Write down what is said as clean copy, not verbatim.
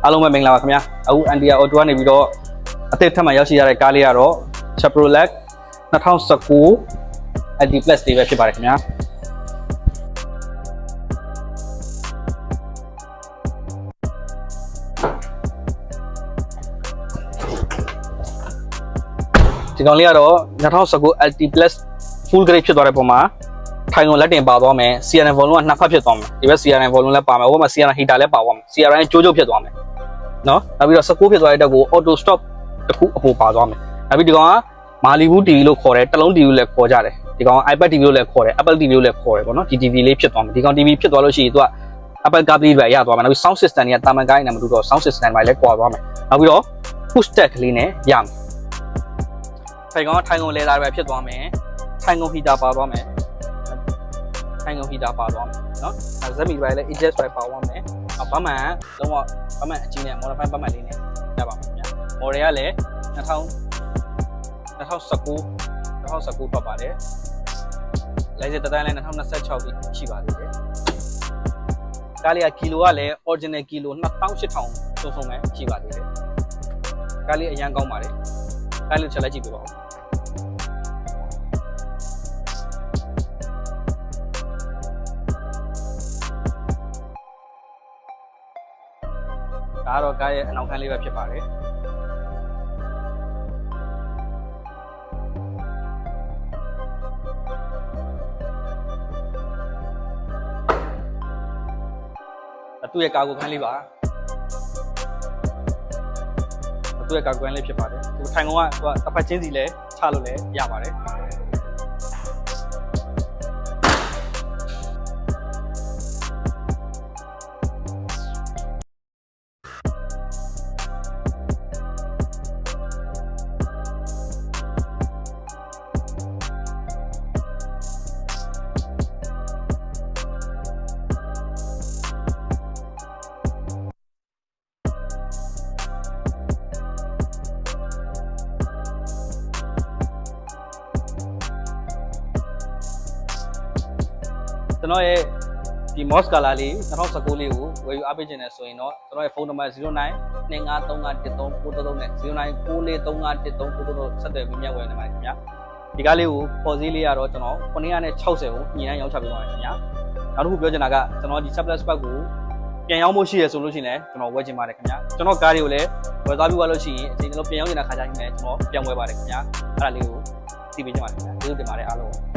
အားလုံးပဲမင်္ဂလာပါခင်ဗျာအခု Andia Auto ကနေပြီးတော့အသစ်ထပ်မရောက်ရှိရတဲ့ကားလေးကတော့ Chevrolet 2019 LT Plus လေးပဲဖြစ်ပါတယ်ခင်ဗျာဒီကောင်လေးကတော့2019 LT Plus Full Grade ဖြစ်သွားတဲ့ပုံမှာထိုင်ကုန်လက်တင်ပါသွားမယ် CRN volume ကနှစ်ဖက်ဖြစ်သွားမယ်ဒီဘက် CRN volume လည်းပါမယ်ဟိုဘက်မှာ CRN heater လည်းပါသွားမယ် CRN ကျိုးကျုပ်ဖြစ်သွားမယ်နော်နောက်ပြီးတော့19ဖြစ်သွားတဲ့တက်ကို auto stop တစ်ခုအပေါ်ပါသွားမယ်နောက်ပြီးဒီကောင်က Malibu TV လို့ခေါ်တယ်တလုံး TV လည်းခေါ်ကြတယ်ဒီကောင် iPad TV လို့လည်းခေါ်တယ် Apple TV လို့လည်းခေါ်တယ်ပေါ့နော် TV လေးဖြစ်သွားမယ်ဒီကောင် TV ဖြစ်သွားလို့ရှိရင်သူက Apple CarPlay ပဲရသွားမယ်နောက်ပြီး sound system တွေကတာမန်ကိုင်းနဲ့မတူတော့ sound system တွေလည်းကွာသွားမယ်နောက်ပြီးတော့ push start ကလေးနဲ့ရမယ်ထိုင်ကုန်လဲသားပဲဖြစ်သွားမယ်ထိုင်ကုန် heater ပါသွားမယ်ထိုင်ကုန် heater ပါသွားမယ်နော်ဇက်မီပိုင်းလည်း adjust ပဲပါသွားမယ်ဘတ်မှန်လုံးဝဘတ်မှန်အကြီးနဲ့ modify ဘတ်မှန်လေးနဲ့ရပါမယ်ခင်ဗျာ model ကလည်း2019ထွက်ပါတယ်လိုင်စင်တတိုင်းလည်း2026ပြီရှိပါသေးတယ်ကားလေးကကီလိုကလည်း original ကီလို2800စုံစုံပဲရှိပါသေးတယ်ကားလေးအရန်ကောင်းပါတယ်ကားလေးချက်လိုက်ကြည့်ပြပါဦးဒါကတော့ကားရဲ့အနောက်ခန်းလေးပဲဖြစ်ပါတယ်သူ့ရဲ့ကာကိုခန်းလေးပါသူ့ရဲ့ကာကိုခန်းလေးဖြစ်ပါတယ်သူထိုင်ကုန်ကသူကတစ်ဖက်ချင်းစီလဲချလို့လဲရပါတယ်ကျွန်တော်ရဲ့ဒီ Moss Color လေး2019လေးကိုဝယ်ယူအားပေးခြင်းနဲ့ဆိုရင်တော့ကျွန်တော်ရဲ့ဖုန်းနံပါတ်0925351393နဲ့0994351393ဆက်သွယ်ပြီးမြတ်ဝယ်နေပါတယ်ခင်ဗျာဒီကားလေးကိုပေါ်စည်းလေးကတော့ကျွန်တော်960ကိုညင်နှန်းရောင်းချပေးပါမယ်ခင်ဗျာနောက်တစ်ခုပြောချင်တာကကျွန်တော်ဒီ Chevrolet Spark ကိုပြန်ရောင်းဖို့ရှိရဆိုလို့ရှိရင်လည်းကျွန်တော်ဝယ်ချင်ပါတယ်ခင်ဗျာကျွန်တော်ကားတွေကိုလည်းဝယ်သွားပြီးသွားလို့ရှိရင်အချိန်ကျွန်တော်ပြန်ရောင်းချင်တဲ့ခါကျရင်လည်းကျွန်တော်ပြန်ဝယ်ပါတယ်ခင်ဗျာအဲ့ဒါလေးကိုသိပေးချင်ပါတယ်ခင်ဗျာကျေးဇူးတင်ပါတယ်အားလုံး